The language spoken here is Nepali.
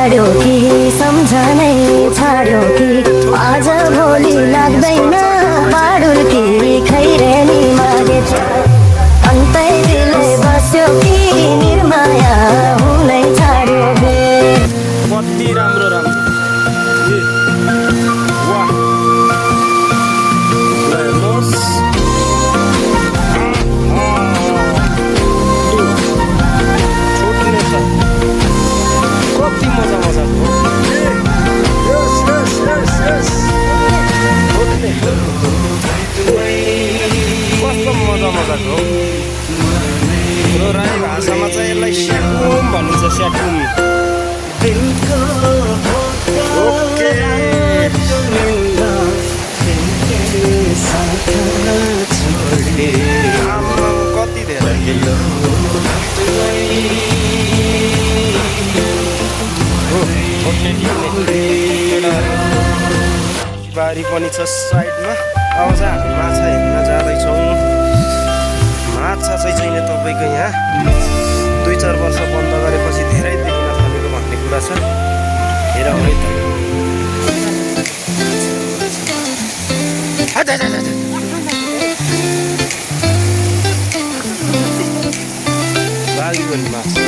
छाड्यो कि सम्झनै छाड्यो कि आज भोलि लाग्दैन बाडुल कि खैरेनी मागेछ अन्तै दिलले बस्यो कि निर्माया हुनै छाड्यो बे कति राम्रो राम्रो वाह हेर्नुहोस् छोड्ने छ कति मजा मजाको कस्तो मजा मजाको र राई भाषामा चाहिँ यसलाई स्याकुम भनिन्छ स्याकुम ओके कति धेरै बारी पनि छ साइडमा अब चाहिँ हामी माछा हेर्न जाँदैछौँ माछा चाहिँ छैन तपाईँको यहाँ 2-4 वर्ष बन्द गरेपछि धेरै देखिन थालेको भन्ने कुरा छ हेरौँ है त बाली पनि माछा